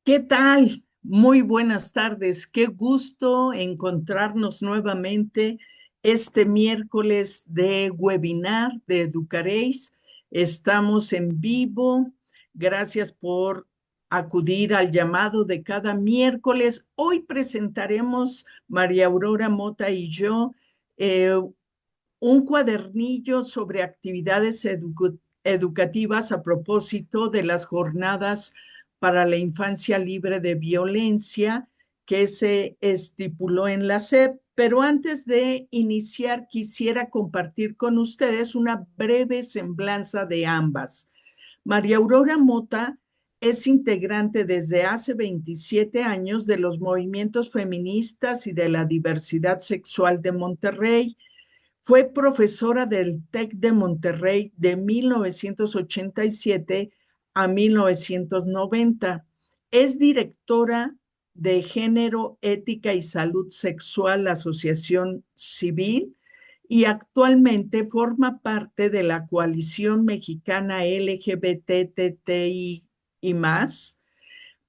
¿Qué tal? Muy buenas tardes. Qué gusto encontrarnos nuevamente este miércoles de webinar de Educaréis. Estamos en vivo. Gracias por acudir al llamado de cada miércoles. Hoy presentaremos, María Aurora Mota y yo, eh, un cuadernillo sobre actividades educativas a propósito de las jornadas para la infancia libre de violencia que se estipuló en la SEP. Pero antes de iniciar, quisiera compartir con ustedes una breve semblanza de ambas. María Aurora Mota es integrante desde hace 27 años de los movimientos feministas y de la diversidad sexual de Monterrey. Fue profesora del TEC de Monterrey de 1987 a 1990. Es directora de Género, Ética y Salud Sexual, Asociación Civil, y actualmente forma parte de la coalición mexicana LGBTTI y más,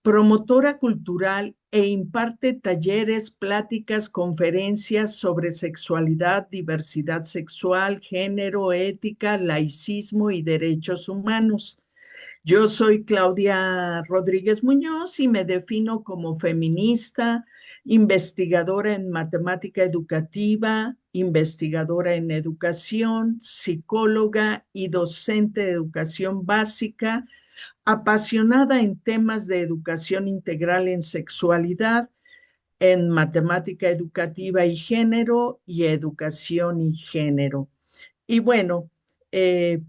promotora cultural e imparte talleres, pláticas, conferencias sobre sexualidad, diversidad sexual, género, ética, laicismo y derechos humanos. Yo soy Claudia Rodríguez Muñoz y me defino como feminista, investigadora en matemática educativa, investigadora en educación, psicóloga y docente de educación básica, apasionada en temas de educación integral en sexualidad, en matemática educativa y género y educación y género. Y bueno, eh,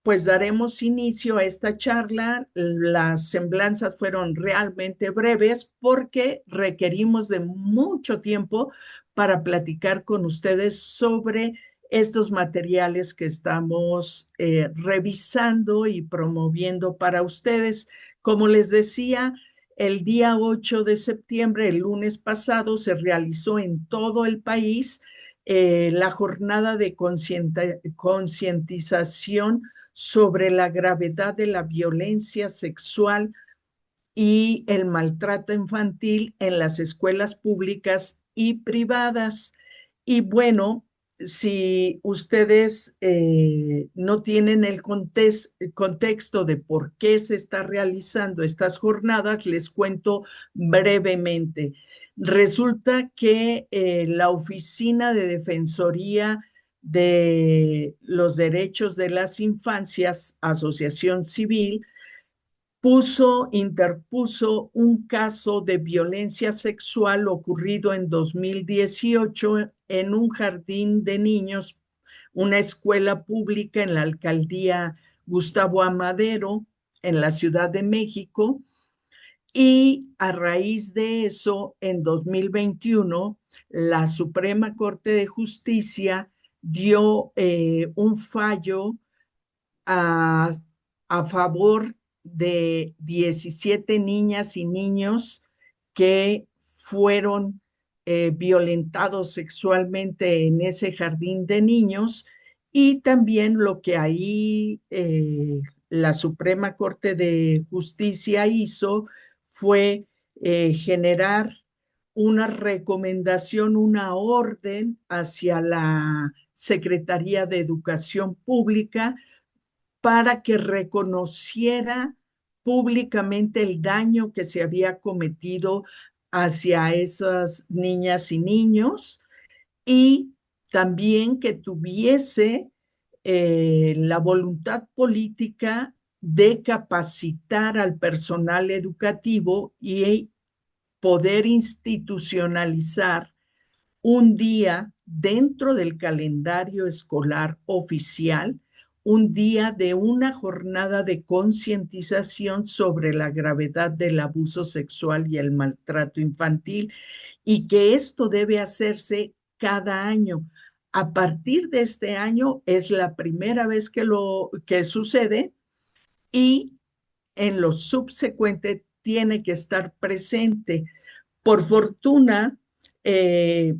pues daremos inicio a esta charla. Las semblanzas fueron realmente breves porque requerimos de mucho tiempo para platicar con ustedes sobre estos materiales que estamos revisando y promoviendo para ustedes. Como les decía, el día 8 de septiembre, el lunes pasado, se realizó en todo el país la jornada de concientización sobre la gravedad de la violencia sexual y el maltrato infantil en las escuelas públicas y privadas. Y bueno, si ustedes no tienen el contexto de por qué se está realizando estas jornadas, les cuento brevemente. Resulta que la Oficina de Defensoría de los Derechos de las Infancias, Asociación Civil, interpuso un caso de violencia sexual ocurrido en 2018 en un jardín de niños, una escuela pública en la alcaldía Gustavo Amadero, en la Ciudad de México. Y a raíz de eso, en 2021, la Suprema Corte de Justicia dio un fallo a, a favor de 17 niñas y niños que fueron violentados sexualmente en ese jardín de niños, y también lo que ahí la Suprema Corte de Justicia hizo fue generar una recomendación, una orden hacia la Secretaría de Educación Pública para que reconociera públicamente el daño que se había cometido hacia esas niñas y niños, y también que tuviese la voluntad política de capacitar al personal educativo y poder institucionalizar un día dentro del calendario escolar oficial, un día de una jornada de concientización sobre la gravedad del abuso sexual y el maltrato infantil, y que esto debe hacerse cada año. A partir de este año es la primera vez que sucede, y en lo subsecuente tiene que estar presente. Por fortuna, eh,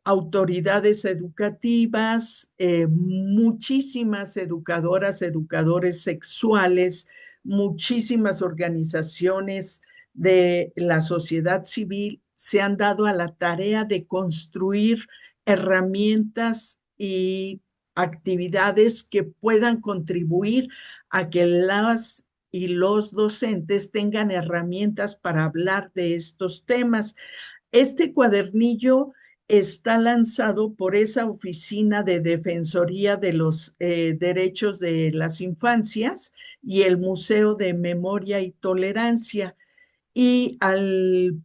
autoridades educativas, muchísimas educadoras, educadores sexuales, muchísimas organizaciones de la sociedad civil se han dado a la tarea de construir herramientas y actividades que puedan contribuir a que las y los docentes tengan herramientas para hablar de estos temas. Este cuadernillo está lanzado por esa Oficina de Defensoría de los Derechos de las Infancias y el Museo de Memoria y Tolerancia. Y al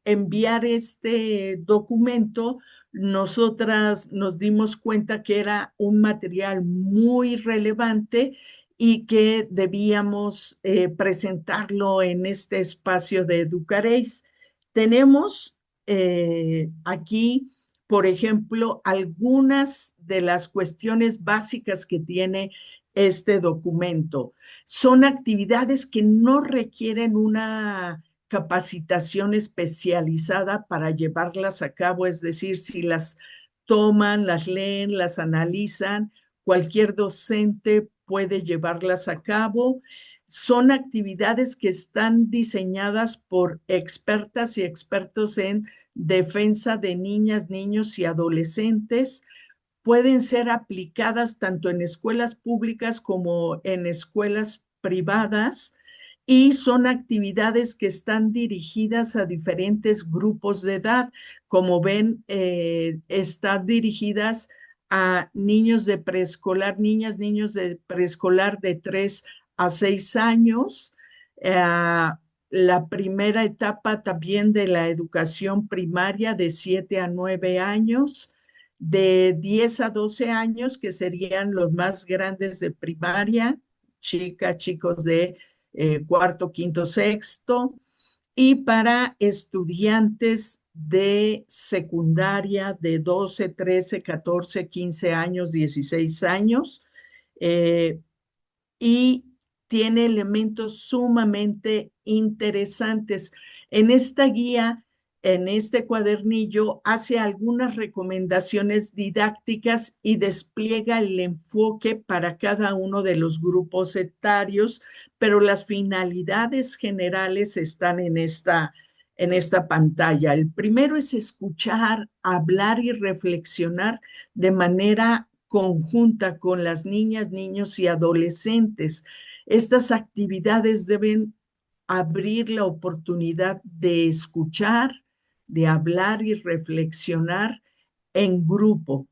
enviar este documento, nosotras nos dimos cuenta que era un material muy relevante y que debíamos presentarlo en este espacio de Educaréis. Tenemos aquí, por ejemplo, algunas de las cuestiones básicas que tiene este documento. Son actividades que no requieren una capacitación especializada para llevarlas a cabo, es decir, si las toman, las leen, las analizan, cualquier docente puede llevarlas a cabo. Son actividades que están diseñadas por expertas y expertos en defensa de niñas, niños y adolescentes. Pueden ser aplicadas tanto en escuelas públicas como en escuelas privadas y son actividades que están dirigidas a diferentes grupos de edad. Como ven, están dirigidas a niños de preescolar, niñas, niños de preescolar de 3 a 6 años. La primera etapa también de la educación primaria de 7 a 9 años, de 10 a 12 años, que serían los más grandes de primaria, chicas, chicos de cuarto, quinto, sexto, y para estudiantes de secundaria de 12, 13, 14, 15 años, 16 años. eh, y tiene elementos sumamente interesantes. En esta guía, en este cuadernillo, hace algunas recomendaciones didácticas y despliega el enfoque para cada uno de los grupos etarios, pero las finalidades generales están en esta pantalla. El primero es escuchar, hablar y reflexionar de manera conjunta con las niñas, niños y adolescentes. Estas actividades deben abrir la oportunidad de escuchar, de hablar y reflexionar en grupo.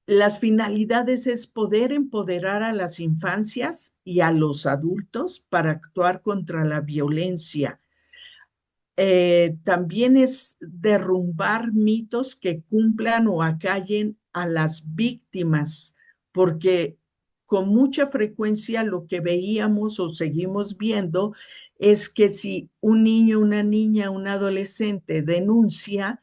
Las finalidades es poder empoderar a las infancias y a los adultos para actuar contra la violencia. También es derrumbar mitos que cumplan o acallen a las víctimas, porque con mucha frecuencia lo que veíamos o seguimos viendo es que si un niño, una niña, un adolescente denuncia,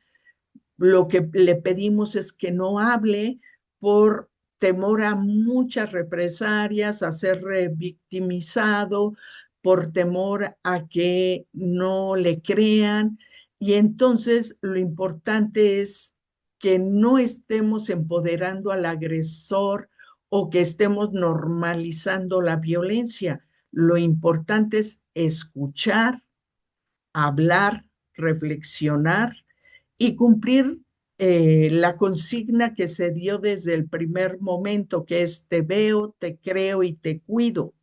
lo que le pedimos es que no hable por temor a muchas represalias, a ser revictimizado, por temor a que no le crean. Y entonces lo importante es que no estemos empoderando al agresor o que estemos normalizando la violencia. Lo importante es escuchar, hablar, reflexionar y cumplir la consigna que se dio desde el primer momento, que es te veo, te creo y te cuido.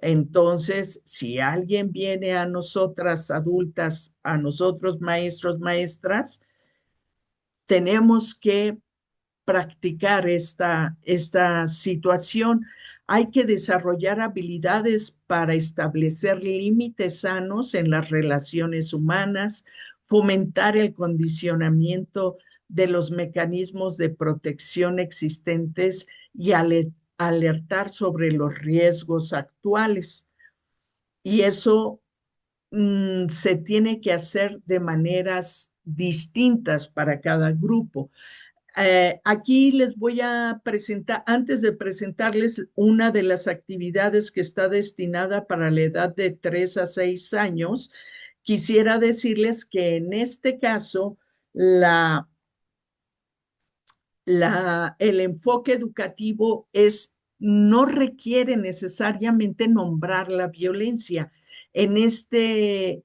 Entonces, si alguien viene a nosotras adultas, a nosotros maestros, maestras, tenemos que practicar esta situación. Hay que desarrollar habilidades para establecer límites sanos en las relaciones humanas, fomentar el condicionamiento de los mecanismos de protección existentes y alertar sobre los riesgos actuales. Y eso se tiene que hacer de maneras distintas para cada grupo. Aquí les voy a presentar, antes de presentarles una de las actividades que está destinada para la edad de 3 a 6 años, quisiera decirles que en este caso el enfoque educativo es no requiere necesariamente nombrar la violencia. En este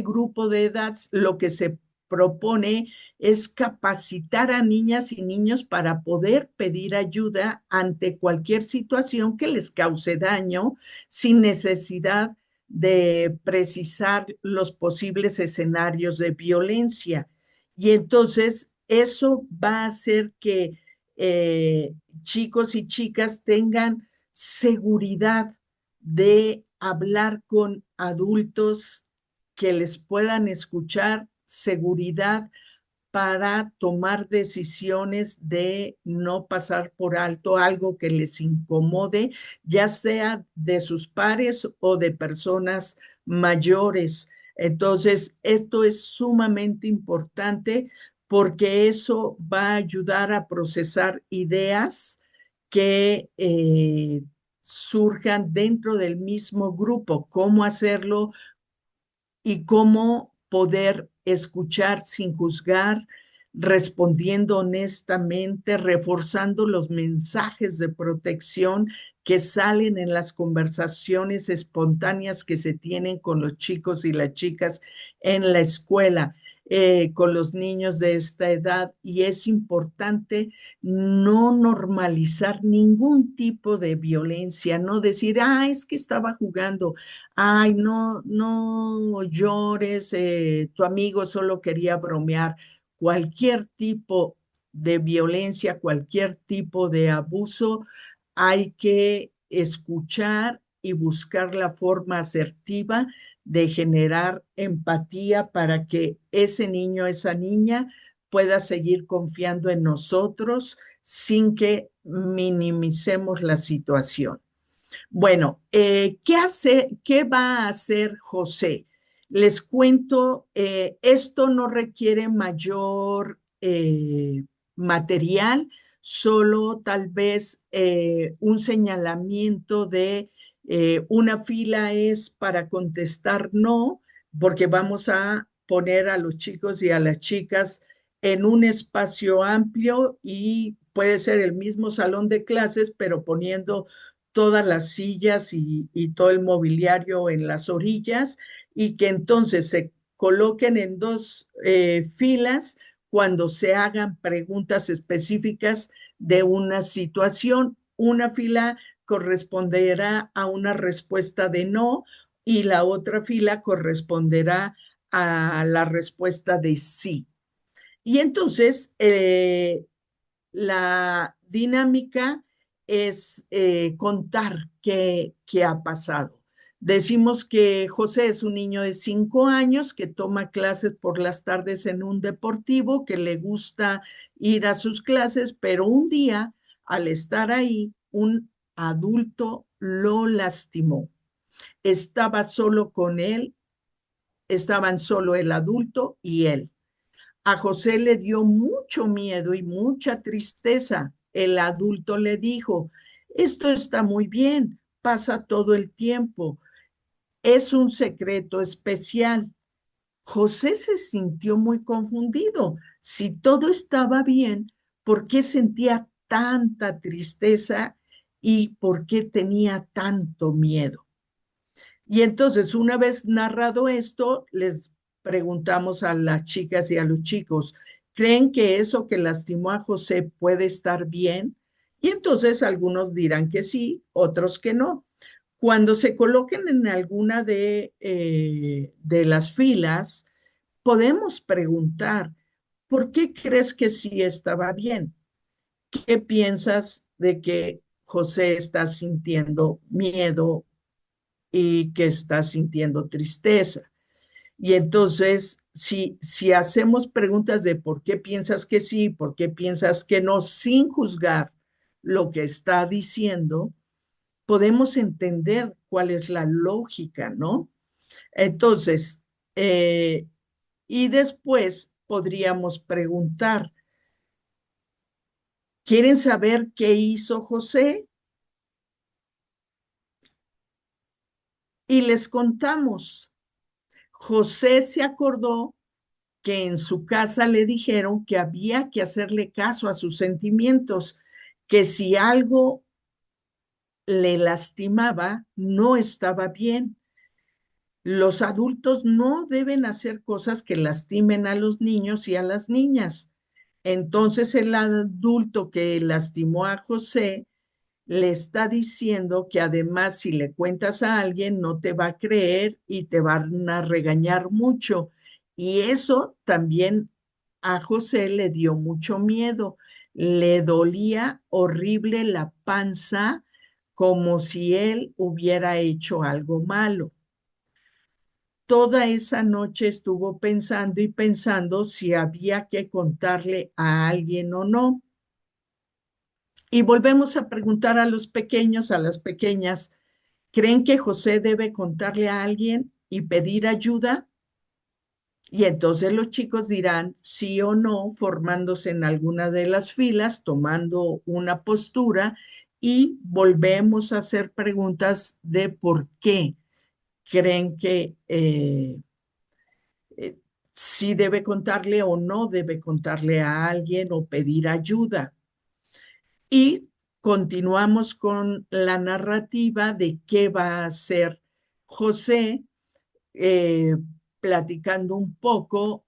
grupo de edad, lo que se propone es capacitar a niñas y niños para poder pedir ayuda ante cualquier situación que les cause daño sin necesidad de precisar los posibles escenarios de violencia. Y entonces eso va a hacer que chicos y chicas tengan seguridad de hablar con adultos que les puedan escuchar, seguridad para tomar decisiones de no pasar por alto algo que les incomode, ya sea de sus pares o de personas mayores. Entonces, esto es sumamente importante porque eso va a ayudar a procesar ideas que surjan dentro del mismo grupo, cómo hacerlo y cómo poder escuchar sin juzgar, respondiendo honestamente, reforzando los mensajes de protección que salen en las conversaciones espontáneas que se tienen con los chicos y las chicas en la escuela, con los niños de esta edad. Y es importante no normalizar ningún tipo de violencia, no decir, ah, es que estaba jugando, ay, no, no llores, tu amigo solo quería bromear. Cualquier tipo de violencia, cualquier tipo de abuso, hay que escuchar y buscar la forma asertiva de generar empatía para que ese niño, esa niña pueda seguir confiando en nosotros sin que minimicemos la situación. Bueno, ¿qué va a hacer José? Les cuento, esto no requiere mayor material, solo tal vez un señalamiento de una fila es para contestar no, porque vamos a poner a los chicos y a las chicas en un espacio amplio y puede ser el mismo salón de clases, pero poniendo todas las sillas y todo el mobiliario en las orillas y que entonces se coloquen en dos filas cuando se hagan preguntas específicas de una situación. Una fila corresponderá a una respuesta de no y la otra fila corresponderá a la respuesta de sí. Y entonces, la dinámica es contar qué ha pasado. Decimos que José es un niño de 5 años que toma clases por las tardes en un deportivo, que le gusta ir a sus clases, pero un día, al estar ahí, un adulto lo lastimó. Estaba solo con él, estaban solo el adulto y él. A José le dio mucho miedo y mucha tristeza. El adulto le dijo, esto está muy bien, pasa todo el tiempo, es un secreto especial. José se sintió muy confundido. Si todo estaba bien, ¿por qué sentía tanta tristeza y por qué tenía tanto miedo? Y entonces, una vez narrado esto, les preguntamos a las chicas y a los chicos, ¿creen que eso que lastimó a José puede estar bien? Y entonces algunos dirán que sí, otros que no. Cuando se coloquen en alguna de las filas, podemos preguntar, ¿por qué crees que sí estaba bien? ¿Qué piensas de que José está sintiendo miedo y que está sintiendo tristeza? Y entonces, si hacemos preguntas de por qué piensas que sí, por qué piensas que no, sin juzgar lo que está diciendo, podemos entender cuál es la lógica, ¿no? Entonces, y después podríamos preguntar, ¿quieren saber qué hizo José? Y les contamos. José se acordó que en su casa le dijeron que había que hacerle caso a sus sentimientos, que si algo le lastimaba no estaba bien. Los adultos no deben hacer cosas que lastimen a los niños y a las niñas. Entonces el adulto que lastimó a José le está diciendo que además si le cuentas a alguien no te va a creer y te van a regañar mucho. Y eso también a José le dio mucho miedo. Le dolía horrible la panza como si él hubiera hecho algo malo. Toda esa noche estuvo pensando y pensando si había que contarle a alguien o no. Y volvemos a preguntar a los pequeños, a las pequeñas, ¿creen que José debe contarle a alguien y pedir ayuda? Y entonces los chicos dirán sí o no, formándose en alguna de las filas, tomando una postura y volvemos a hacer preguntas de por qué creen que eh, si debe contarle o no debe contarle a alguien o pedir ayuda. Y continuamos con la narrativa de qué va a hacer José, eh, platicando un poco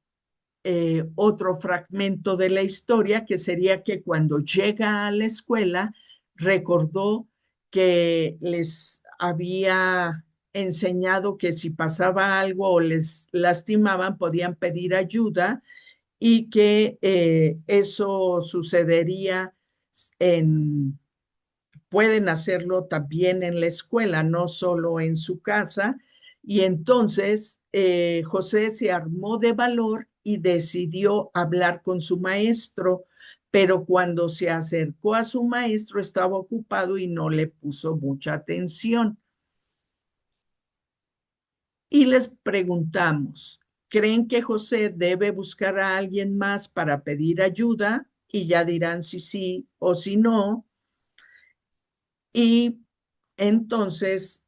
otro fragmento de la historia, que sería que cuando llega a la escuela recordó que les había enseñado que si pasaba algo o les lastimaban podían pedir ayuda y que eso sucedería en, pueden hacerlo también en la escuela, no solo en su casa. Y entonces José se armó de valor y decidió hablar con su maestro, pero cuando se acercó a su maestro estaba ocupado y no le puso mucha atención. Y les preguntamos, ¿creen que José debe buscar a alguien más para pedir ayuda? Y ya dirán si sí o si no. Y entonces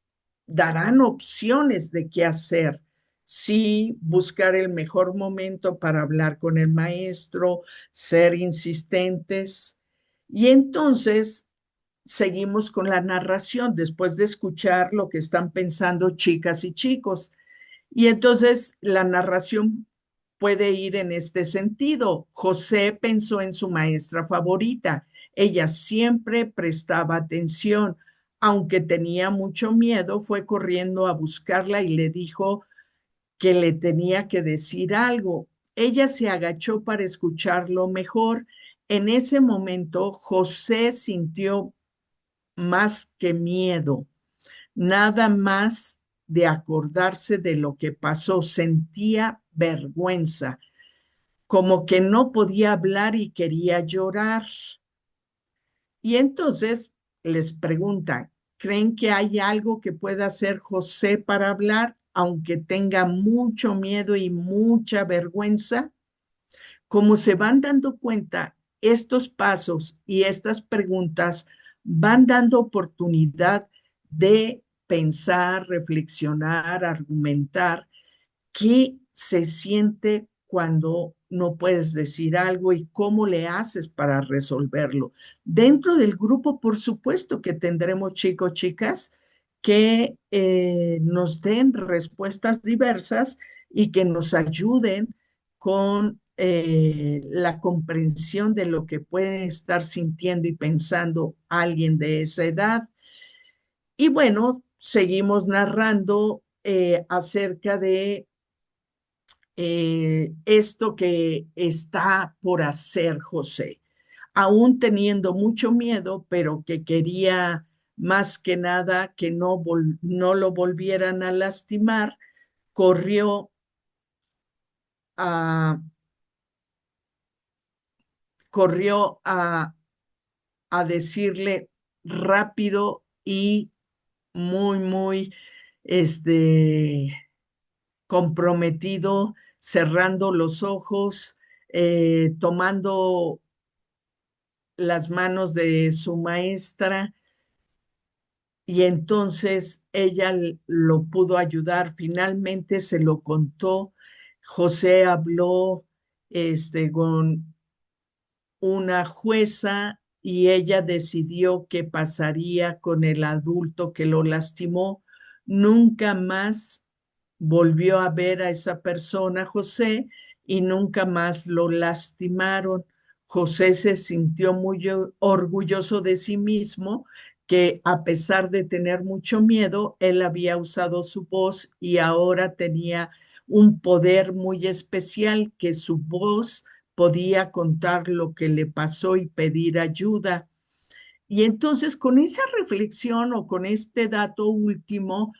darán opciones de qué hacer. Si buscar el mejor momento para hablar con el maestro, ser insistentes. Y entonces seguimos con la narración después de escuchar lo que están pensando chicas y chicos. Y entonces la narración puede ir en este sentido. José pensó en su maestra favorita. Ella siempre prestaba atención. Aunque tenía mucho miedo, fue corriendo a buscarla y le dijo que le tenía que decir algo. Ella se agachó para escucharlo mejor. En ese momento, José sintió más que miedo, nada más de acordarse de lo que pasó, sentía vergüenza, como que no podía hablar y quería llorar. Y entonces les preguntan, ¿creen que hay algo que pueda hacer José para hablar, aunque tenga mucho miedo y mucha vergüenza? Como se van dando cuenta, estos pasos y estas preguntas van dando oportunidad de pensar, reflexionar, argumentar qué se siente cuando no puedes decir algo y cómo le haces para resolverlo. Dentro del grupo, por supuesto que tendremos chicos, chicas, que nos den respuestas diversas y que nos ayuden con la comprensión de lo que puede estar sintiendo y pensando alguien de esa edad. Y bueno, seguimos narrando acerca de esto que está por hacer José, aún teniendo mucho miedo, pero que quería más que nada que no lo volvieran a lastimar, corrió a, corrió a decirle rápido y muy, este, comprometido, cerrando los ojos, tomando las manos de su maestra y entonces ella lo pudo ayudar. Finalmente se lo contó. José habló con una jueza y ella decidió qué pasaría con el adulto que lo lastimó. Nunca más volvió a ver a esa persona, José, y nunca más lo lastimaron. José se sintió muy orgulloso de sí mismo, que a pesar de tener mucho miedo, él había usado su voz y ahora tenía un poder muy especial, que su voz podía contar lo que le pasó y pedir ayuda. Y entonces con esa reflexión o con este dato último,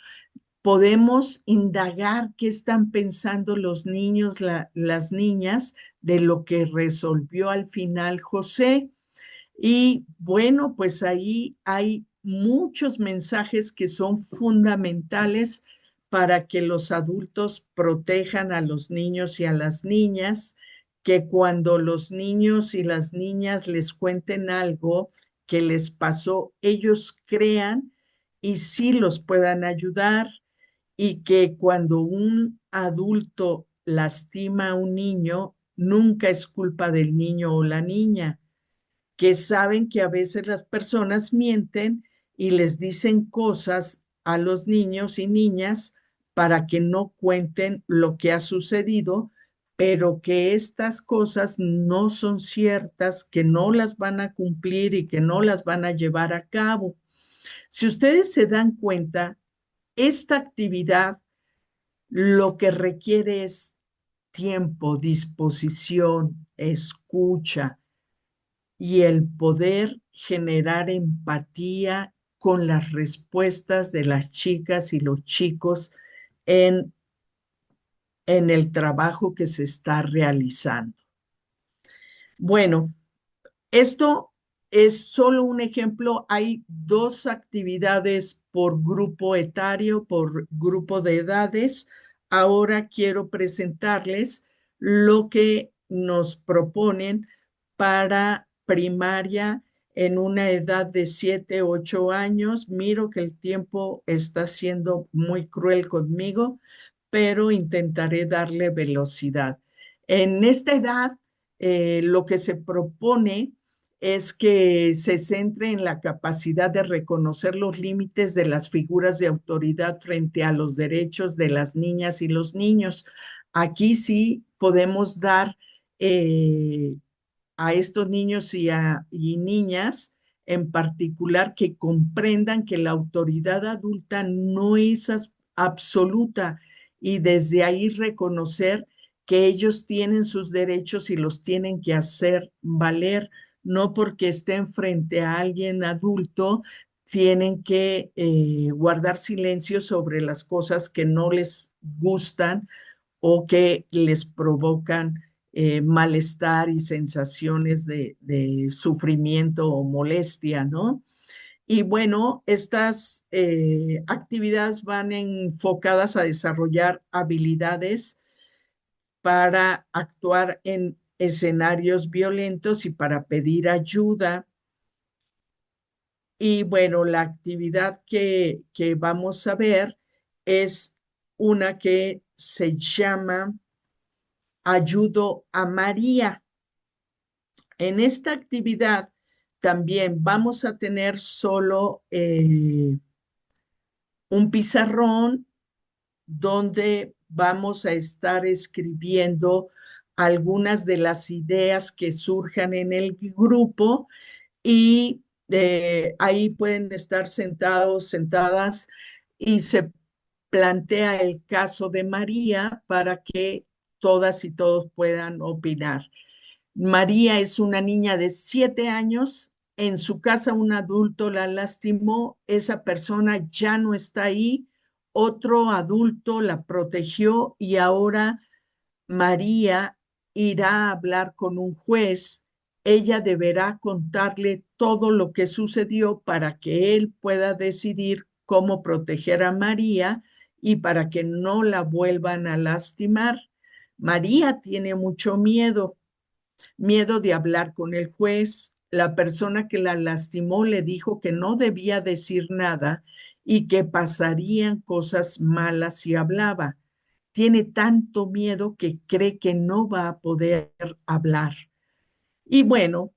podemos indagar qué están pensando los niños, las niñas, de lo que resolvió al final José. Y bueno, pues ahí hay muchos mensajes que son fundamentales para que los adultos protejan a los niños y a las niñas, que cuando los niños y las niñas les cuenten algo que les pasó, ellos crean y sí los puedan ayudar, y que cuando un adulto lastima a un niño, nunca es culpa del niño o la niña, que saben que a veces las personas mienten y les dicen cosas a los niños y niñas para que no cuenten lo que ha sucedido, pero que estas cosas no son ciertas, que no las van a cumplir y que no las van a llevar a cabo. Si ustedes se dan cuenta, esta actividad lo que requiere es tiempo, disposición, escucha y el poder generar empatía con las respuestas de las chicas y los chicos en, en el trabajo que se está realizando. Bueno, esto es solo un ejemplo. Hay dos actividades por grupo etario, por grupo de edades. Ahora quiero presentarles lo que nos proponen para primaria en una edad de 7, 8 años. Miro que el tiempo está siendo muy cruel conmigo, pero intentaré darle velocidad. En esta edad, lo que se propone es que se centre en la capacidad de reconocer los límites de las figuras de autoridad frente a los derechos de las niñas y los niños. Aquí sí podemos dar a estos niños y niñas en particular, que comprendan que la autoridad adulta no es absoluta, y desde ahí reconocer que ellos tienen sus derechos y los tienen que hacer valer, no porque estén frente a alguien adulto tienen que guardar silencio sobre las cosas que no les gustan o que les provocan malestar y sensaciones de sufrimiento o molestia, ¿no? Y bueno, estas actividades van enfocadas a desarrollar habilidades para actuar en escenarios violentos y para pedir ayuda. Y bueno, la actividad que vamos a ver es una que se llama Ayudo a María. En esta actividad también vamos a tener solo un pizarrón donde vamos a estar escribiendo algunas de las ideas que surjan en el grupo, y ahí pueden estar sentados, sentadas, y se plantea el caso de María para que todas y todos puedan opinar. María es una niña de 7 años. En su casa un adulto la lastimó. Esa persona ya no está ahí. Otro adulto la protegió y ahora María irá a hablar con un juez. Ella deberá contarle todo lo que sucedió para que él pueda decidir cómo proteger a María y para que no la vuelvan a lastimar. María tiene mucho miedo, miedo de hablar con el juez. La persona que la lastimó le dijo que no debía decir nada y que pasarían cosas malas si hablaba. Tiene tanto miedo que cree que no va a poder hablar. Y bueno,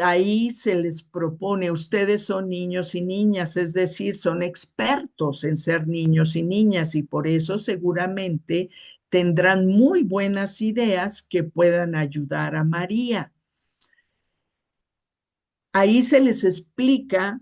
ahí se les propone, ustedes son niños y niñas, es decir, son expertos en ser niños y niñas y por eso seguramente tendrán muy buenas ideas que puedan ayudar a María. Ahí se les explica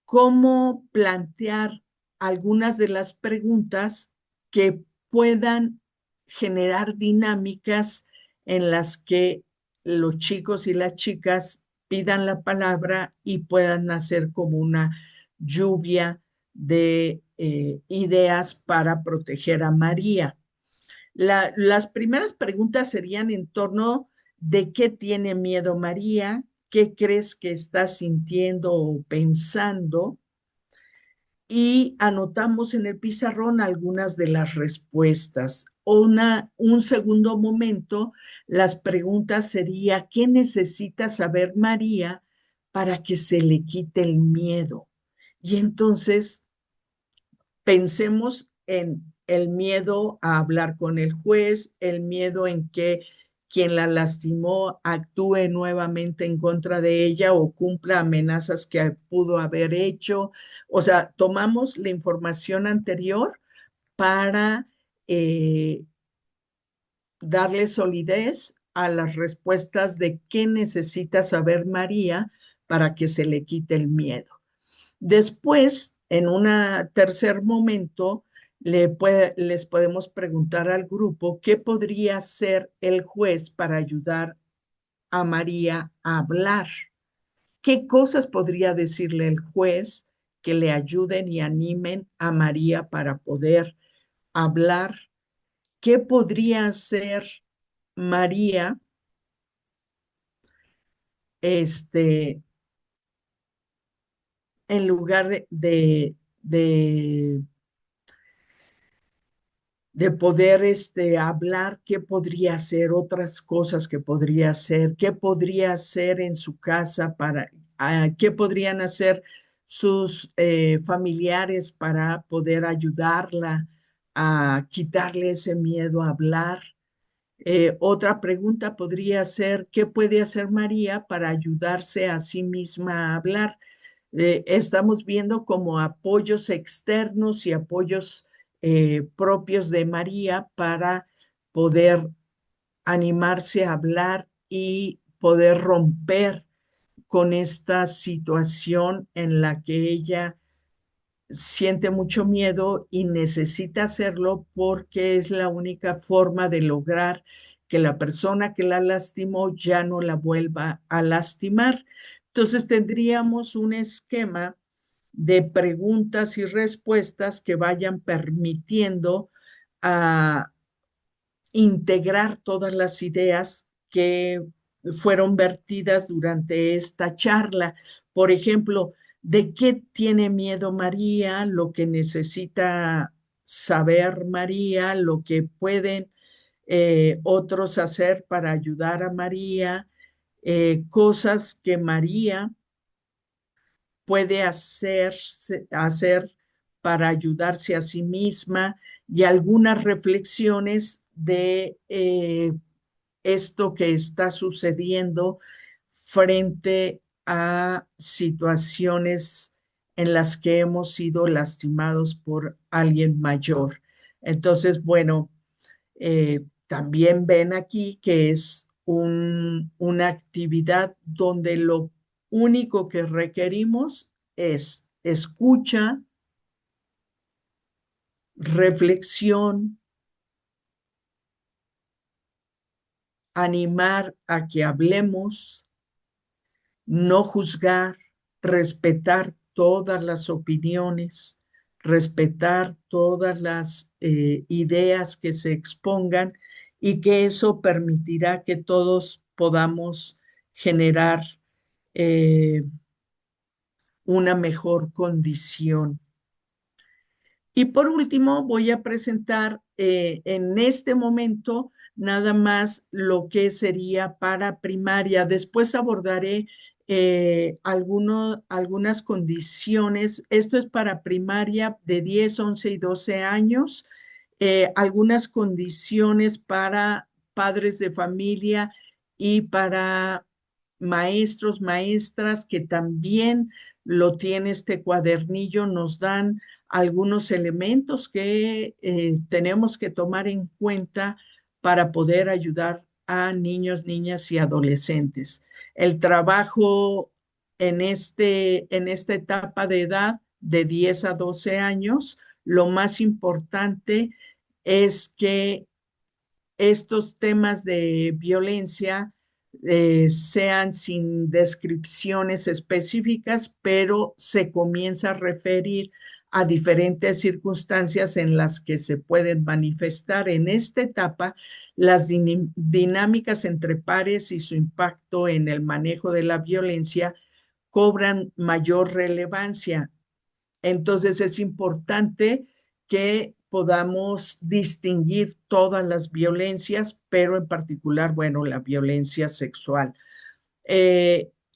cómo plantear algunas de las preguntas que puedan generar dinámicas en las que los chicos y las chicas pidan la palabra y puedan hacer como una lluvia de ideas para proteger a María. Las primeras preguntas serían en torno de qué tiene miedo María, qué crees que está sintiendo o pensando, y anotamos en el pizarrón algunas de las respuestas. Un segundo momento, las preguntas sería, ¿qué necesita saber María para que se le quite el miedo? Y entonces pensemos en el miedo a hablar con el juez, el miedo en que quien la lastimó actúe nuevamente en contra de ella o cumpla amenazas que pudo haber hecho. O sea, tomamos la información anterior para eh, darle solidez a las respuestas de qué necesita saber María para que se le quite el miedo. Después, en un tercer momento, les podemos preguntar al grupo qué podría hacer el juez para ayudar a María a hablar. ¿Qué cosas podría decirle el juez que le ayuden y animen a María para poder hablar? ¿Qué podría hacer María este, en lugar de poder hablar, qué podría hacer, otras cosas que podría hacer, qué podría hacer en su casa qué podrían hacer sus familiares para poder ayudarla a quitarle ese miedo a hablar. Otra pregunta podría ser, ¿qué puede hacer María para ayudarse a sí misma a hablar? Estamos viendo como apoyos externos y apoyos propios de María para poder animarse a hablar y poder romper con esta situación en la que ella siente mucho miedo y necesita hacerlo porque es la única forma de lograr que la persona que la lastimó ya no la vuelva a lastimar. Entonces tendríamos un esquema de preguntas y respuestas que vayan permitiendo a integrar todas las ideas que fueron vertidas durante esta charla. Por ejemplo, ¿de qué tiene miedo María? Lo que necesita saber María, lo que pueden otros hacer para ayudar a María, cosas que María puede hacer para ayudarse a sí misma y algunas reflexiones de esto que está sucediendo frente a situaciones en las que hemos sido lastimados por alguien mayor. Entonces, bueno, también ven aquí que es una actividad donde lo único que requerimos es escucha, reflexión, animar a que hablemos, no juzgar, respetar todas las opiniones, respetar todas las ideas que se expongan y que eso permitirá que todos podamos generar eh, una mejor condición. Y por último, voy a presentar en este momento nada más lo que sería para primaria. Después abordaré algunas condiciones. Esto es para primaria de 10, 11 y 12 años. Algunas condiciones para padres de familia y para maestros, maestras que también lo tiene este cuadernillo, nos dan algunos elementos que tenemos que tomar en cuenta para poder ayudar a niños, niñas y adolescentes. El trabajo en esta etapa de edad de 10 a 12 años, lo más importante es que estos temas de violencia sean sin descripciones específicas, pero se comienza a referir a diferentes circunstancias en las que se pueden manifestar en esta etapa las dinámicas entre pares y su impacto en el manejo de la violencia cobran mayor relevancia. Entonces es importante que podamos distinguir todas las violencias, pero en particular, bueno, la violencia sexual.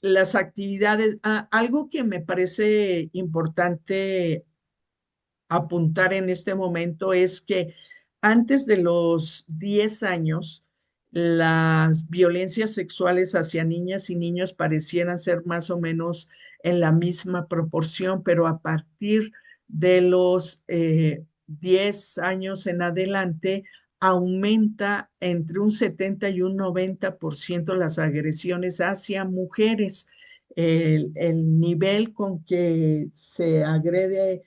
Las actividades, algo que me parece importante apuntar en este momento es que antes de los 10 años, las violencias sexuales hacia niñas y niños parecieran ser más o menos en la misma proporción, pero a partir de los 10 años en adelante, aumenta entre un 70 y un 90% las agresiones hacia mujeres. El nivel con que se agrede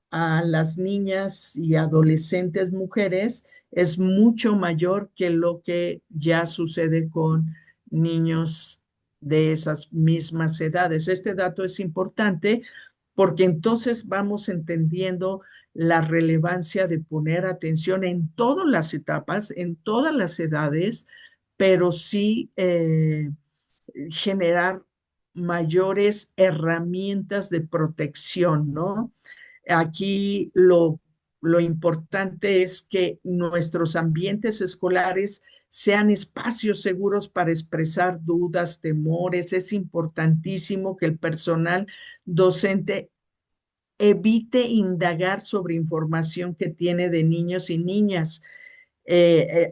a las niñas y adolescentes mujeres es mucho mayor que lo que ya sucede con niños de esas mismas edades. Este dato es importante porque entonces vamos entendiendo la relevancia de poner atención en todas las etapas, en todas las edades, pero sí generar mayores herramientas de protección, ¿no? Aquí lo importante es que nuestros ambientes escolares sean espacios seguros para expresar dudas, temores. Es importantísimo que el personal docente evite indagar sobre información que tiene de niños y niñas,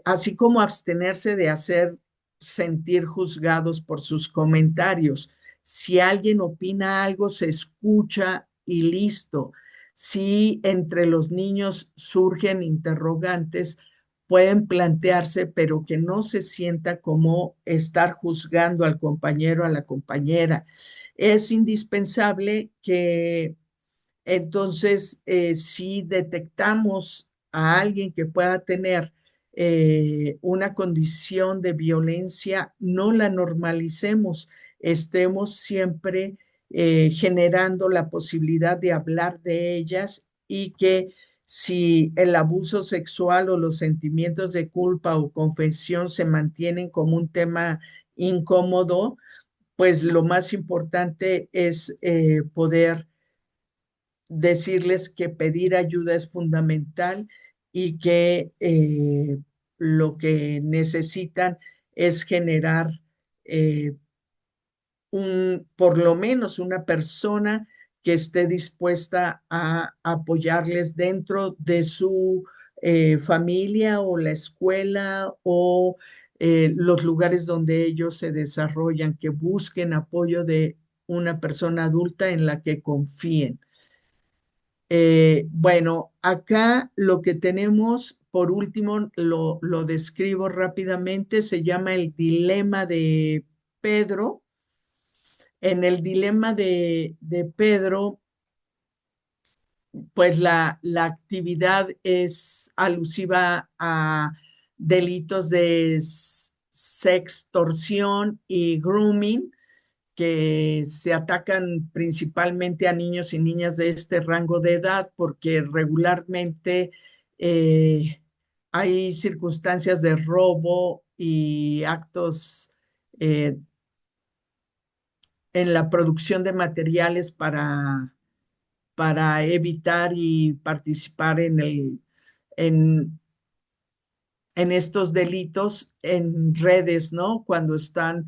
así como abstenerse de hacer sentir juzgados por sus comentarios. Si alguien opina algo, se escucha y listo. Si entre los niños surgen interrogantes, pueden plantearse, pero que no se sienta como estar juzgando al compañero, a la compañera. Es indispensable que entonces, si detectamos a alguien que pueda tener una condición de violencia, no la normalicemos, estemos siempre generando la posibilidad de hablar de ellas y que si el abuso sexual o los sentimientos de culpa o confesión se mantienen como un tema incómodo, pues lo más importante es poder decirles que pedir ayuda es fundamental y que lo que necesitan es generar eh, por lo menos una persona que esté dispuesta a apoyarles dentro de su familia o la escuela o los lugares donde ellos se desarrollan, que busquen apoyo de una persona adulta en la que confíen. Bueno, acá lo que tenemos, por último, lo describo rápidamente, se llama el dilema de Pedro. En el dilema de Pedro, pues la actividad es alusiva a delitos de sextorsión y grooming que se atacan principalmente a niños y niñas de este rango de edad porque regularmente eh, hay circunstancias de robo y actos eh, en la producción de materiales para evitar y participar en, en estos delitos en redes, ¿no? Cuando están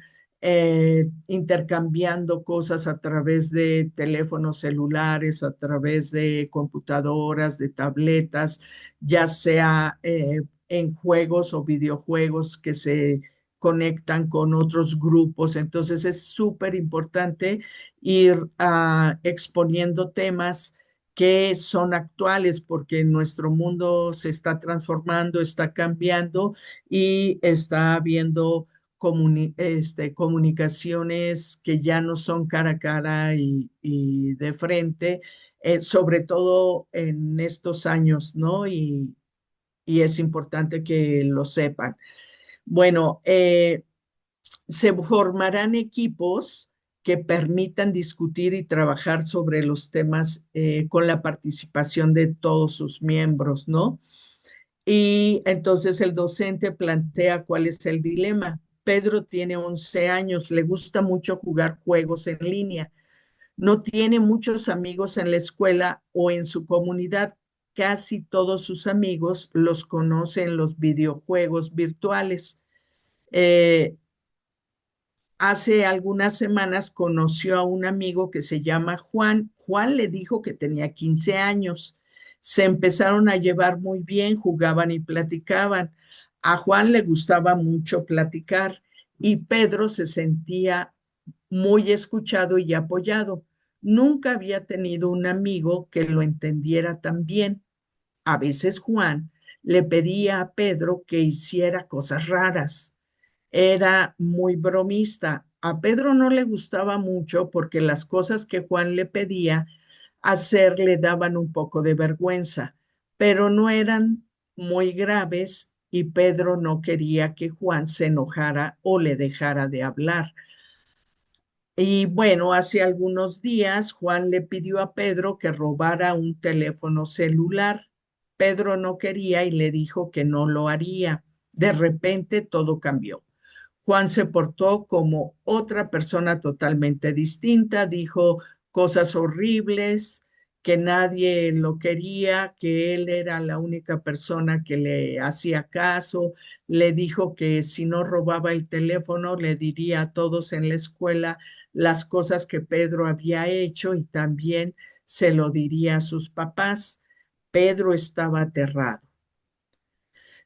intercambiando cosas a través de teléfonos celulares, a través de computadoras, de tabletas, ya sea en juegos o videojuegos que se conectan con otros grupos. Entonces es súper importante ir exponiendo temas que son actuales porque nuestro mundo se está transformando, está cambiando y está habiendo comunicaciones que ya no son cara a cara y de frente, sobre todo en estos años, ¿no? Y es importante que lo sepan. Bueno, se formarán equipos que permitan discutir y trabajar sobre los temas con la participación de todos sus miembros, ¿no? Y entonces el docente plantea cuál es el dilema. Pedro tiene 11 años, le gusta mucho jugar juegos en línea, no tiene muchos amigos en la escuela o en su comunidad. Casi todos sus amigos los conoce en los videojuegos virtuales. Eh, Hace algunas semanas conoció a un amigo que se llama Juan. Juan le dijo que tenía 15 años. Se empezaron a llevar muy bien, jugaban y platicaban. A Juan le gustaba mucho platicar y Pedro se sentía muy escuchado y apoyado. Nunca había tenido un amigo que lo entendiera tan bien. A veces Juan le pedía a Pedro que hiciera cosas raras. Era muy bromista. A Pedro no le gustaba mucho porque las cosas que Juan le pedía hacer le daban un poco de vergüenza, pero no eran muy graves y Pedro no quería que Juan se enojara o le dejara de hablar. Y bueno, hace algunos días Juan le pidió a Pedro que robara un teléfono celular. Pedro no quería y le dijo que no lo haría. De repente todo cambió. Juan se portó como otra persona totalmente distinta, dijo cosas horribles, que nadie lo quería, que él era la única persona que le hacía caso, le dijo que si no robaba el teléfono le diría a todos en la escuela las cosas que Pedro había hecho y también se lo diría a sus papás. Pedro estaba aterrado.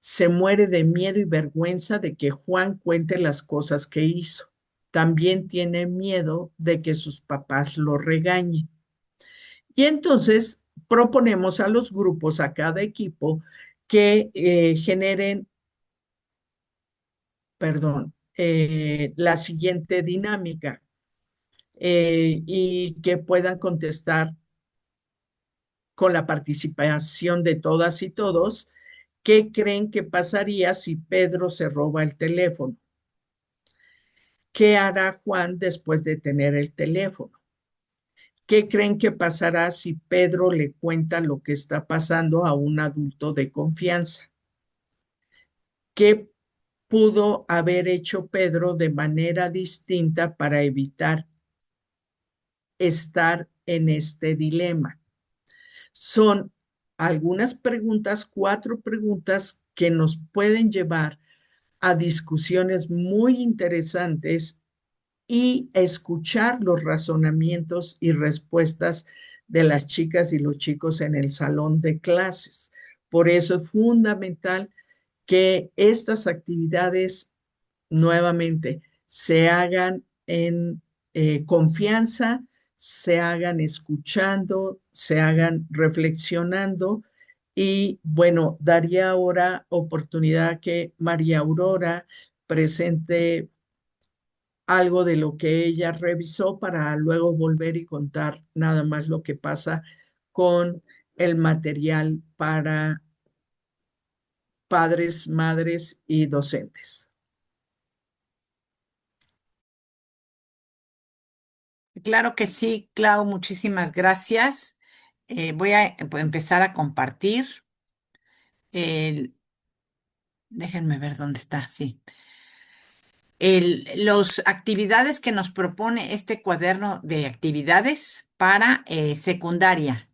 Se muere de miedo y vergüenza de que Juan cuente las cosas que hizo. También tiene miedo de que sus papás lo regañen. Y entonces proponemos a los grupos, a cada equipo, que generen, perdón, la siguiente dinámica y que puedan contestar con la participación de todas y todos. ¿Qué creen que pasaría si Pedro se roba el teléfono? ¿Qué hará Juan después de tener el teléfono? ¿Qué creen que pasará si Pedro le cuenta lo que está pasando a un adulto de confianza? ¿Qué pudo haber hecho Pedro de manera distinta para evitar estar en este dilema? Son algunas preguntas, 4 preguntas que nos pueden llevar a discusiones muy interesantes y escuchar los razonamientos y respuestas de las chicas y los chicos en el salón de clases. Por eso es fundamental que estas actividades nuevamente se hagan en confianza, se hagan escuchando, se hagan reflexionando. Y bueno, daría ahora oportunidad que María Aurora presente algo de lo que ella revisó para luego volver y contar nada más lo que pasa con el material para padres, madres y docentes. Claro que sí, Clau, muchísimas gracias. Voy a empezar a compartir. el- Déjenme ver dónde está, sí. Los actividades que nos propone este cuaderno de actividades para secundaria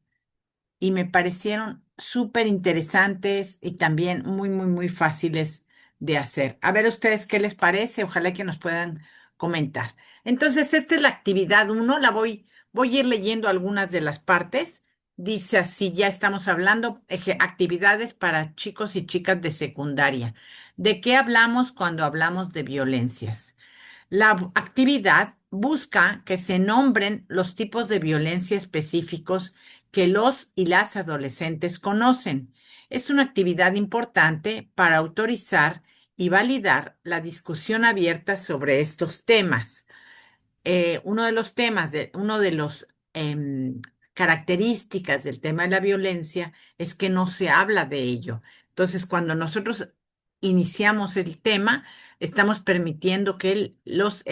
y me parecieron súper interesantes y también muy, muy, muy fáciles de hacer. A ver ustedes qué les parece, ojalá que nos puedan comentar. Entonces, esta es la actividad 1, voy a ir leyendo algunas de las partes. Dice así, ya estamos hablando, actividades para chicos y chicas de secundaria. ¿De qué hablamos cuando hablamos de violencias? La actividad busca que se nombren los tipos de violencia específicos que los y las adolescentes conocen. Es una actividad importante para autorizar y validar la discusión abierta sobre estos temas. Uno de los temas, uno de los características del tema de la violencia es que no se habla de ello. Entonces, cuando nosotros iniciamos el tema, estamos permitiendo que los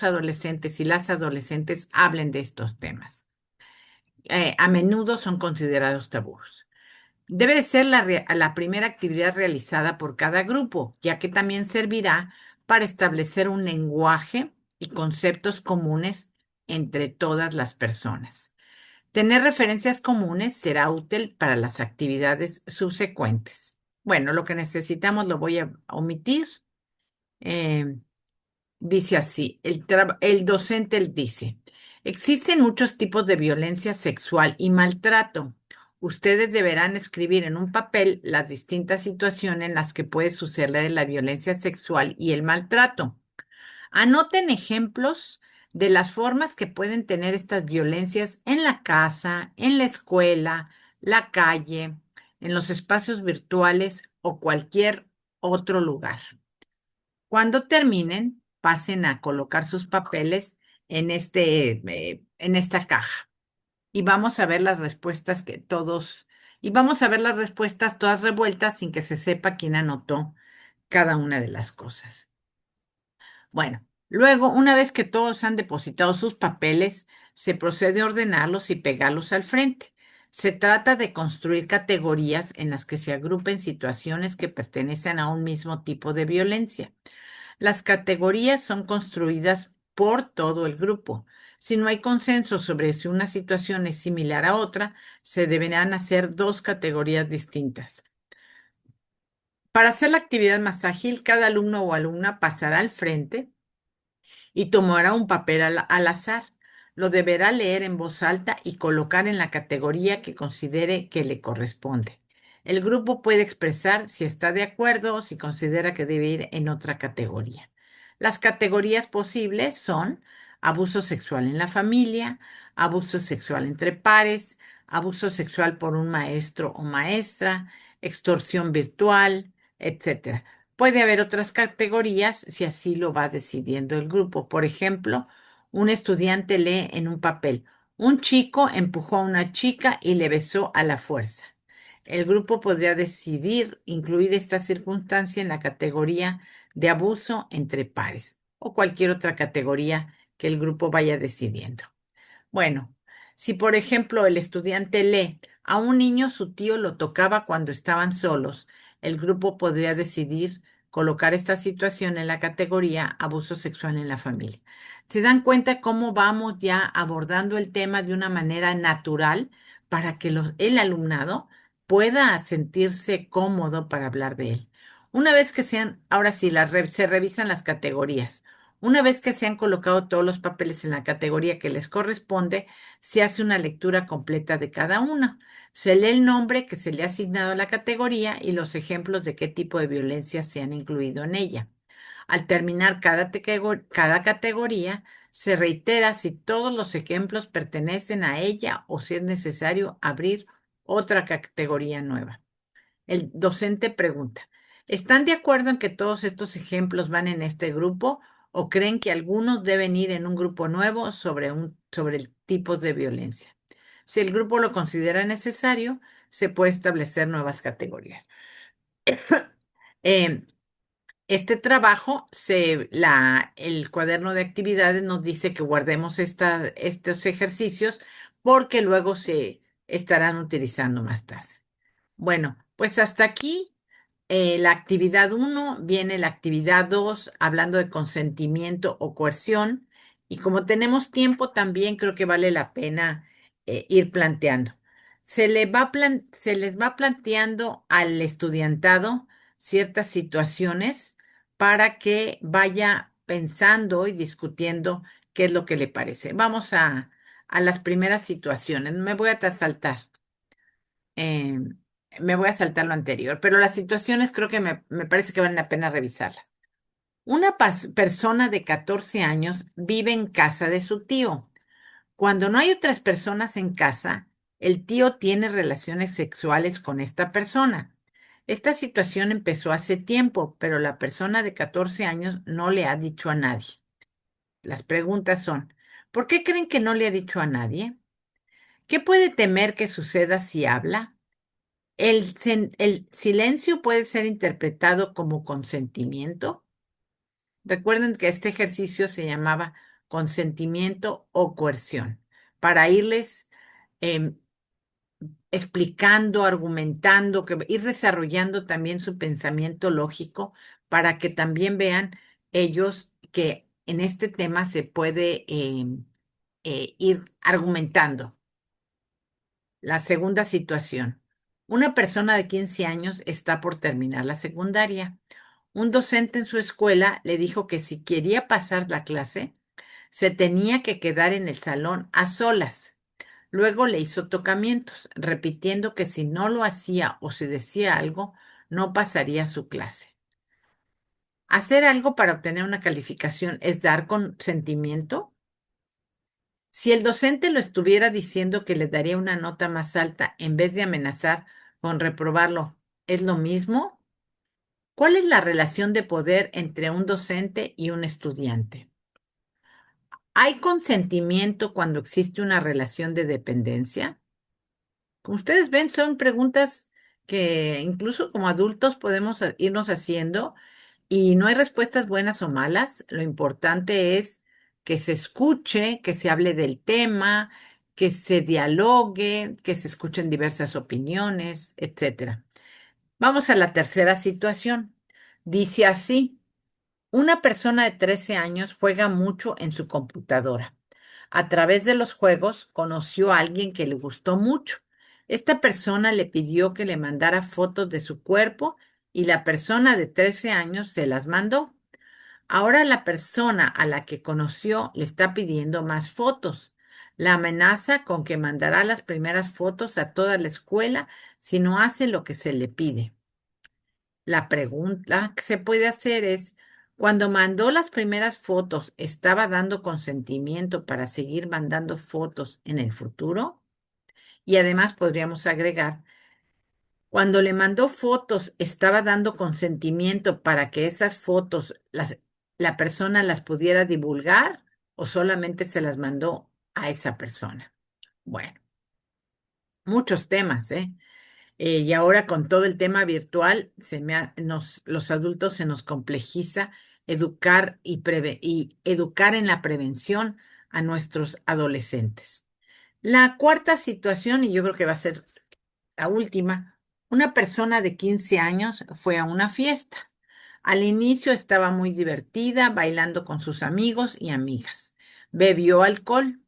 adolescentes y las adolescentes hablen de estos temas. A menudo son considerados tabús. Debe de ser la primera actividad realizada por cada grupo, ya que también servirá para establecer un lenguaje y conceptos comunes entre todas las personas. Tener referencias comunes será útil para las actividades subsecuentes. Bueno, lo que necesitamos lo voy a omitir. Eh, Dice así, el docente él dice, existen muchos tipos de violencia sexual y maltrato. Ustedes deberán escribir en un papel las distintas situaciones en las que puede suceder la violencia sexual y el maltrato. Anoten ejemplos de las formas que pueden tener estas violencias en la casa, en la escuela, la calle, en los espacios virtuales o cualquier otro lugar. Cuando terminen, pasen a colocar sus papeles en esta caja y vamos a ver las respuestas y vamos a ver las respuestas todas revueltas sin que se sepa quién anotó cada una de las cosas. Bueno, luego, una vez que todos han depositado sus papeles, se procede a ordenarlos y pegarlos al frente. Se trata de construir categorías en las que se agrupen situaciones que pertenecen a un mismo tipo de violencia. Las categorías son construidas por todo el grupo. Si no hay consenso sobre si una situación es similar a otra, se deberán hacer dos categorías distintas. Para hacer la actividad más ágil, cada alumno o alumna pasará al frente y tomará un papel al azar. Lo deberá leer en voz alta y colocar en la categoría que considere que le corresponde. El grupo puede expresar si está de acuerdo o si considera que debe ir en otra categoría. Las categorías posibles son abuso sexual en la familia, abuso sexual entre pares, abuso sexual por un maestro o maestra, extorsión virtual, etcétera. Puede haber otras categorías si así lo va decidiendo el grupo. Por ejemplo, un estudiante lee en un papel, un chico empujó a una chica y le besó a la fuerza. El grupo podría decidir incluir esta circunstancia en la categoría de abuso entre pares o cualquier otra categoría que el grupo vaya decidiendo. Bueno, si por ejemplo el estudiante lee, a un niño su tío lo tocaba cuando estaban solos, el grupo podría decidir colocar esta situación en la categoría abuso sexual en la familia. ¿Se dan cuenta cómo vamos ya abordando el tema de una manera natural para que el alumnado pueda sentirse cómodo para hablar de él? Una vez que ahora sí, se revisan las categorías. Una vez que se han colocado todos los papeles en la categoría que les corresponde, se hace una lectura completa de cada uno. Se lee el nombre que se le ha asignado a la categoría y los ejemplos de qué tipo de violencia se han incluido en ella. Al terminar cada categoría, se reitera si todos los ejemplos pertenecen a ella o si es necesario abrir otra categoría nueva. El docente pregunta, ¿están de acuerdo en que todos estos ejemplos van en este grupo o creen que algunos deben ir en un grupo nuevo sobre el tipo de violencia? Si el grupo lo considera necesario, se puede establecer nuevas categorías. Em, este trabajo, el cuaderno de actividades nos dice que guardemos estos ejercicios porque luego se estarán utilizando más tarde. Bueno, pues hasta aquí la actividad uno, viene la actividad 2, hablando de consentimiento o coerción. Y como tenemos tiempo, también creo que vale la pena ir planteando. Se les va planteando al estudiantado ciertas situaciones para que vaya pensando y discutiendo qué es lo que le parece. Vamos a las primeras situaciones. Eh, Me voy a saltar lo anterior, pero las situaciones creo que me parece que vale la pena revisarlas. Una persona de 14 años vive en casa de su tío. Cuando no hay otras personas en casa, el tío tiene relaciones sexuales con esta persona. Esta situación empezó hace tiempo, pero la persona de 14 años no le ha dicho a nadie. Las preguntas son, ¿por qué creen que no le ha dicho a nadie? ¿Qué puede temer que suceda si habla? ¿El silencio puede ser interpretado como consentimiento? Recuerden que este ejercicio se llamaba consentimiento o coerción, para irles em, explicando, argumentando, ir desarrollando también su pensamiento lógico para que también vean ellos que en este tema se puede ir argumentando. La segunda situación. Una persona de 15 años está por terminar la secundaria. Un docente en su escuela le dijo que si quería pasar la clase, se tenía que quedar en el salón a solas. Luego le hizo tocamientos, repitiendo que si no lo hacía o si decía algo, no pasaría su clase. Hacer algo para obtener una calificación es dar consentimiento. Si el docente lo estuviera diciendo que le daría una nota más alta en vez de amenazar con reprobarlo, ¿es lo mismo? ¿Cuál es la relación de poder entre un docente y un estudiante? ¿Hay consentimiento cuando existe una relación de dependencia? Como ustedes ven, son preguntas que incluso como adultos podemos irnos haciendo y no hay respuestas buenas o malas. Lo importante es que se escuche, que se hable del tema, que se dialogue, que se escuchen diversas opiniones, etcétera. Vamos a la tercera situación. Dice así. Una persona de 13 años juega mucho en su computadora. A través de los juegos conoció a alguien que le gustó mucho. Esta persona le pidió que le mandara fotos de su cuerpo y la persona de 13 años se las mandó. Ahora la persona a la que conoció le está pidiendo más fotos. La amenaza con que mandará las primeras fotos a toda la escuela si no hace lo que se le pide. La pregunta que se puede hacer es, cuando mandó las primeras fotos, ¿estaba dando consentimiento para seguir mandando fotos en el futuro? Y además podríamos agregar, cuando le mandó fotos, ¿estaba dando consentimiento para que esas fotos la persona las pudiera divulgar o solamente se las mandó a esa persona? Bueno, muchos temas, ¿eh? Y ahora con todo el tema virtual, los adultos se nos complejiza educar y educar en la prevención a nuestros adolescentes. La cuarta situación, y yo creo que va a ser la última, una persona de 15 años fue a una fiesta. Al inicio estaba muy divertida, bailando con sus amigos y amigas. Bebió alcohol.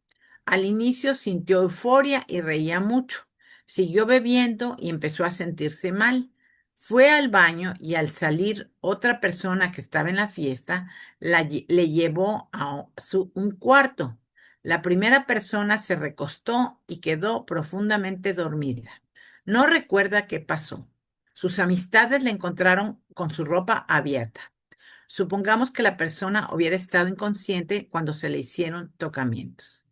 Al inicio sintió euforia y reía mucho. Siguió bebiendo y empezó a sentirse mal. Fue al baño y al salir otra persona que estaba en la fiesta le llevó a un cuarto. La primera persona se recostó y quedó profundamente dormida. No recuerda qué pasó. Sus amistades le encontraron con su ropa abierta. Supongamos que la persona hubiera estado inconsciente cuando se le hicieron tocamientos.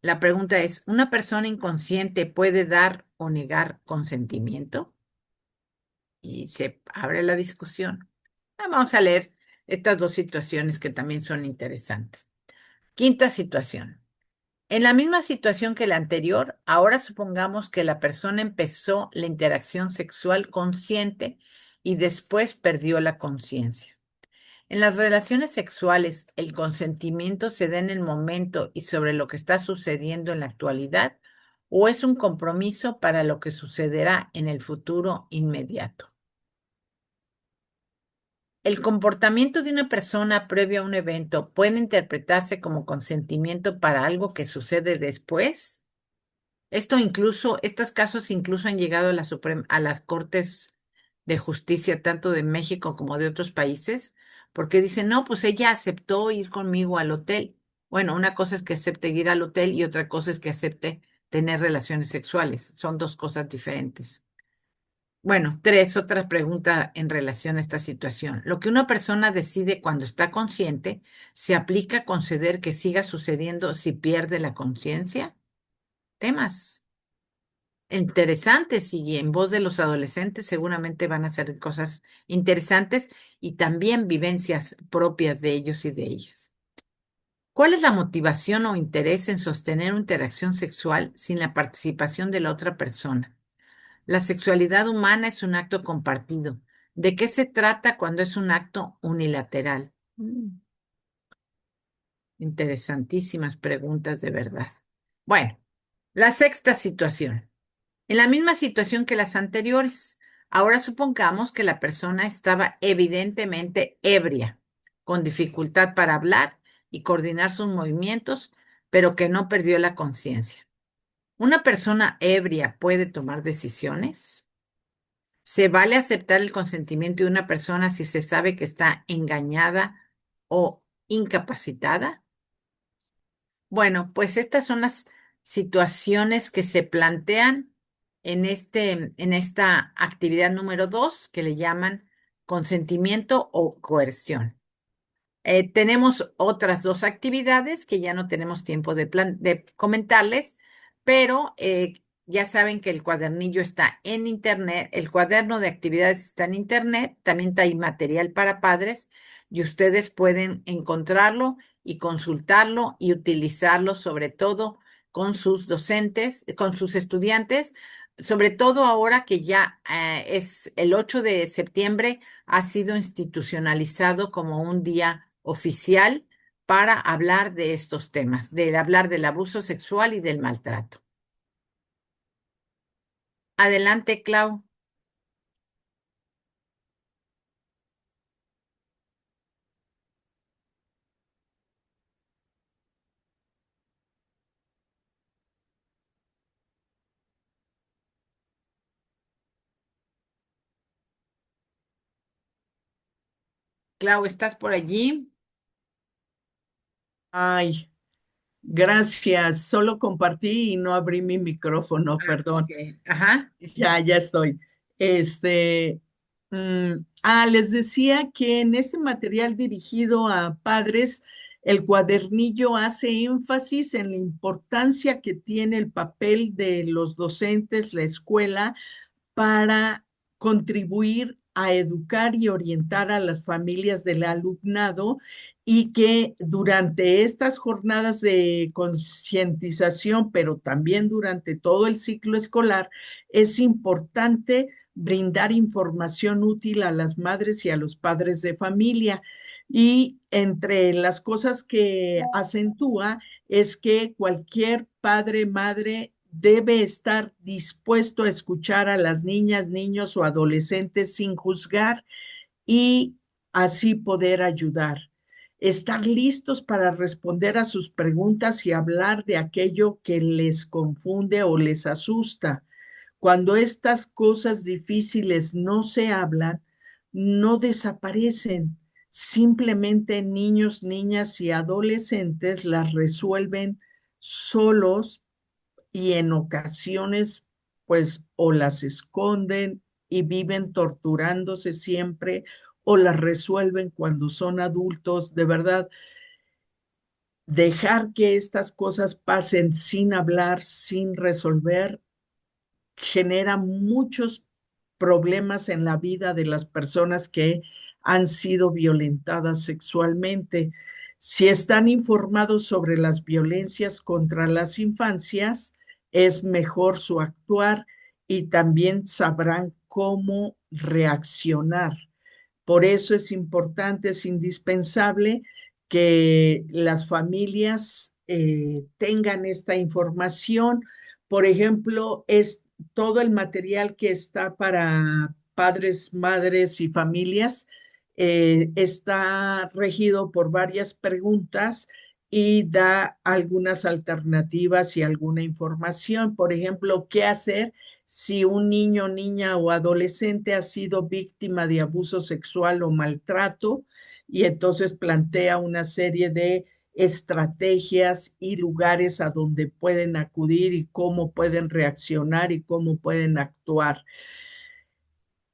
La pregunta es, ¿una persona inconsciente puede dar o negar consentimiento? Y se abre la discusión. Vamos a leer estas dos situaciones que también son interesantes. Quinta situación. En la misma situación que la anterior, ahora supongamos que la persona empezó la interacción sexual consciente y después perdió la conciencia. En las relaciones sexuales, ¿el consentimiento se da en el momento y sobre lo que está sucediendo en la actualidad o es un compromiso para lo que sucederá en el futuro inmediato? ¿El comportamiento de una persona previo a un evento puede interpretarse como consentimiento para algo que sucede después? Estos casos incluso han llegado a a las Cortes de Justicia, tanto de México como de otros países, porque dicen, no, pues ella aceptó ir conmigo al hotel. Bueno, una cosa es que acepte ir al hotel y otra cosa es que acepte tener relaciones sexuales. Son dos cosas diferentes. Bueno, tres, otra pregunta en relación a esta situación. Lo que una persona decide cuando está consciente, ¿se aplica a conceder que siga sucediendo si pierde la conciencia? Temas interesantes y en voz de los adolescentes seguramente van a ser cosas interesantes y también vivencias propias de ellos y de ellas. ¿Cuál es la motivación o interés en sostener una interacción sexual sin la participación de la otra persona? La sexualidad humana es un acto compartido. ¿De qué se trata cuando es un acto unilateral? Interesantísimas preguntas de verdad. Bueno, la sexta situación. En la misma situación que las anteriores. Ahora supongamos que la persona estaba evidentemente ebria, con dificultad para hablar y coordinar sus movimientos, pero que no perdió la conciencia. ¿Una persona ebria puede tomar decisiones? ¿Se vale aceptar el consentimiento de una persona si se sabe que está engañada o incapacitada? Bueno, pues estas son las situaciones que se plantean en esta actividad número 2 que le llaman consentimiento o coerción. Tenemos otras dos actividades que ya no tenemos tiempo de comentarles, pero ya saben que el cuadernillo está en internet, el cuaderno de actividades está en internet, también hay material para padres y ustedes pueden encontrarlo y consultarlo y utilizarlo sobre todo con sus docentes, con sus estudiantes, sobre todo ahora que ya es el 8 de septiembre ha sido institucionalizado como un día oficial para hablar de estos temas, de hablar del abuso sexual y del maltrato. Adelante, Clau. Clau, ¿estás por allí? Ay, gracias. Solo compartí y no abrí mi micrófono, Ah, perdón. ok. Ajá. Ya estoy. Este, Les decía que en este material dirigido a padres, el cuadernillo hace énfasis en la importancia que tiene el papel de los docentes, la escuela, para contribuir a educar y orientar a las familias del alumnado y que durante estas jornadas de concientización, pero también durante todo el ciclo escolar, es importante brindar información útil a las madres y a los padres de familia. Y entre las cosas que acentúa es que cualquier padre, madre debe estar dispuesto a escuchar a las niñas, niños o adolescentes sin juzgar y así poder ayudar. Estar listos para responder a sus preguntas y hablar de aquello que les confunde o les asusta. Cuando estas cosas difíciles no se hablan, no desaparecen. Simplemente niños, niñas y adolescentes las resuelven solos y en ocasiones pues o las esconden y viven torturándose siempre o las resuelven cuando son adultos. De verdad, dejar que estas cosas pasen sin hablar, sin resolver, genera muchos problemas en la vida de las personas que han sido violentadas sexualmente. Si están informados sobre las violencias contra las infancias, es mejor su actuar y también sabrán cómo reaccionar. Por eso es importante, es indispensable que las familias tengan esta información. Por ejemplo, es todo el material que está para padres, madres y familias está regido por varias preguntas y da algunas alternativas y alguna información. Por ejemplo, ¿qué hacer si un niño, niña o adolescente ha sido víctima de abuso sexual o maltrato? Y entonces plantea una serie de estrategias y lugares a donde pueden acudir y cómo pueden reaccionar y cómo pueden actuar.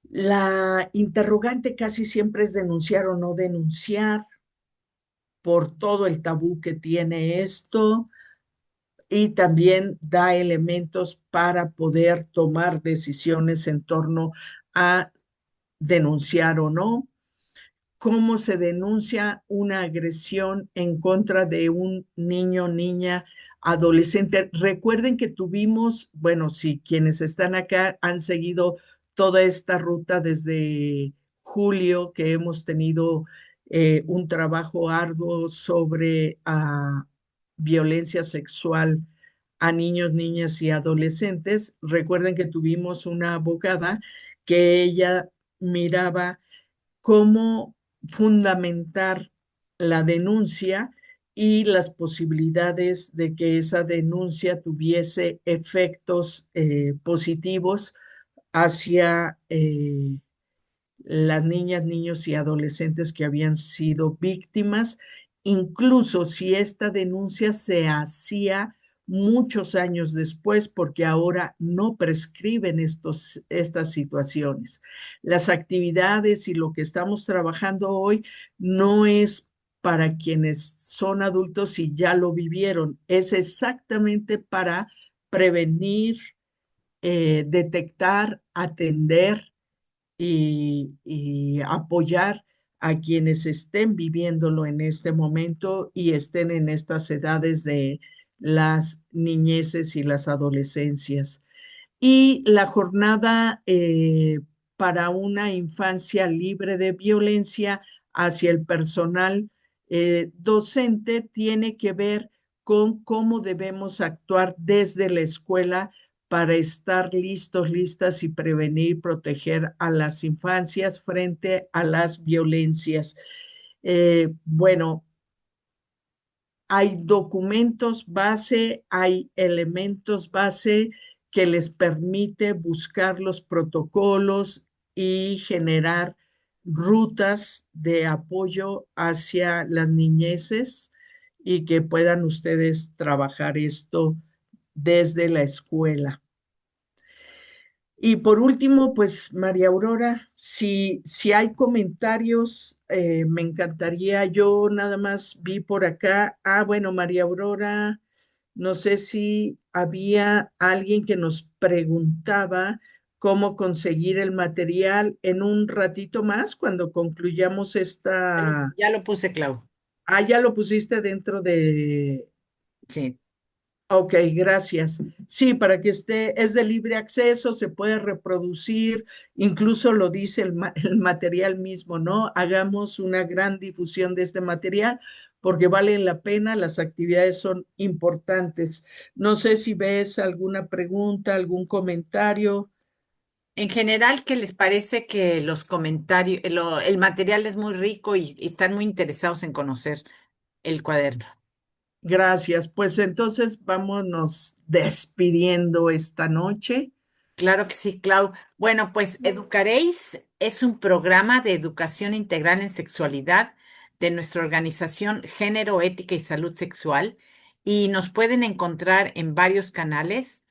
La interrogante casi siempre es denunciar o no denunciar por todo el tabú que tiene esto y también da elementos para poder tomar decisiones en torno a denunciar o no. Cómo se denuncia una agresión en contra de un niño, niña, adolescente. Recuerden que tuvimos, bueno, si quienes están acá han seguido toda esta ruta desde julio, que hemos tenido un trabajo arduo sobre violencia sexual a niños, niñas y adolescentes. Recuerden que tuvimos una abogada que ella miraba cómo fundamentar la denuncia y las posibilidades de que esa denuncia tuviese efectos positivos hacia las niñas, niños y adolescentes que habían sido víctimas, incluso si esta denuncia se hacía muchos años después, porque ahora no prescriben estas situaciones. Las actividades y lo que estamos trabajando hoy no es para quienes son adultos y ya lo vivieron, es exactamente para prevenir, detectar, atender y apoyar a quienes estén viviéndolo en este momento y estén en estas edades de las niñeces y las adolescencias. Y la jornada para una infancia libre de violencia hacia el personal docente tiene que ver con cómo debemos actuar desde la escuela para estar listos, listas y prevenir, proteger a las infancias frente a las violencias. Bueno, hay documentos base, hay elementos base que les permite buscar los protocolos y generar rutas de apoyo hacia las niñeces y que puedan ustedes trabajar esto desde la escuela. Y por último, pues María Aurora, si hay comentarios, me encantaría. Yo nada más vi por acá. Bueno, María Aurora, no sé si había alguien que nos preguntaba cómo conseguir el material en un ratito más, cuando concluyamos esta. Ya lo puse, Clau. Ya lo pusiste dentro de. Sí. Ok, gracias. Sí, para que esté, es de libre acceso, se puede reproducir, incluso lo dice el material mismo, ¿no? Hagamos una gran difusión de este material porque vale la pena, las actividades son importantes. No sé si ves alguna pregunta, algún comentario. En general, ¿qué les parece que los comentarios, el material es muy rico y están muy interesados en conocer el cuaderno? Gracias. Pues entonces vámonos despidiendo esta noche. Claro que sí, Clau. Bueno, pues Educaréis es un programa de educación integral en sexualidad de nuestra organización Género, Ética y Salud Sexual y nos pueden encontrar en varios canales.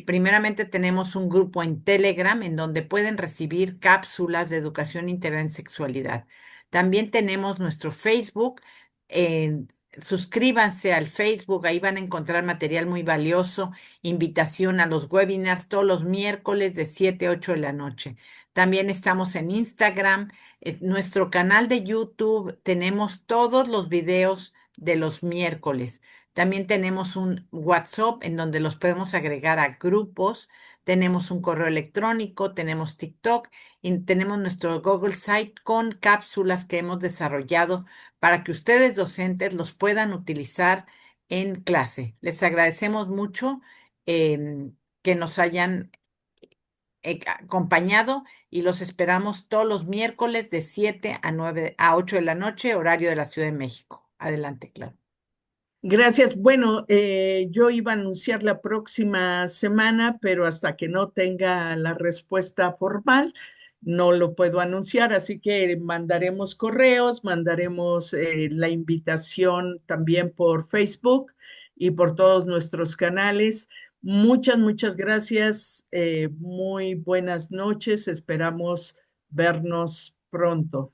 Primeramente tenemos un grupo en Telegram en donde pueden recibir cápsulas de educación integral en sexualidad. También tenemos nuestro Facebook. eh, Suscríbanse al Facebook, ahí van a encontrar material muy valioso, invitación a los webinars todos los miércoles de 7 a 8 de la noche. También estamos en Instagram, en nuestro canal de YouTube tenemos todos los videos de los miércoles. También tenemos un WhatsApp en donde los podemos agregar a grupos. Tenemos un correo electrónico, tenemos TikTok y tenemos nuestro Google Site con cápsulas que hemos desarrollado para que ustedes docentes los puedan utilizar en clase. Les agradecemos mucho que nos hayan acompañado y los esperamos todos los miércoles de 7 a 9 a 8 de la noche, horario de la Ciudad de México. Adelante, claro. Gracias. Bueno, yo iba a anunciar la próxima semana, pero hasta que no tenga la respuesta formal, no lo puedo anunciar, así que mandaremos correos, mandaremos la invitación también por Facebook y por todos nuestros canales. Muchas, muchas gracias. Muy buenas noches. Esperamos vernos pronto.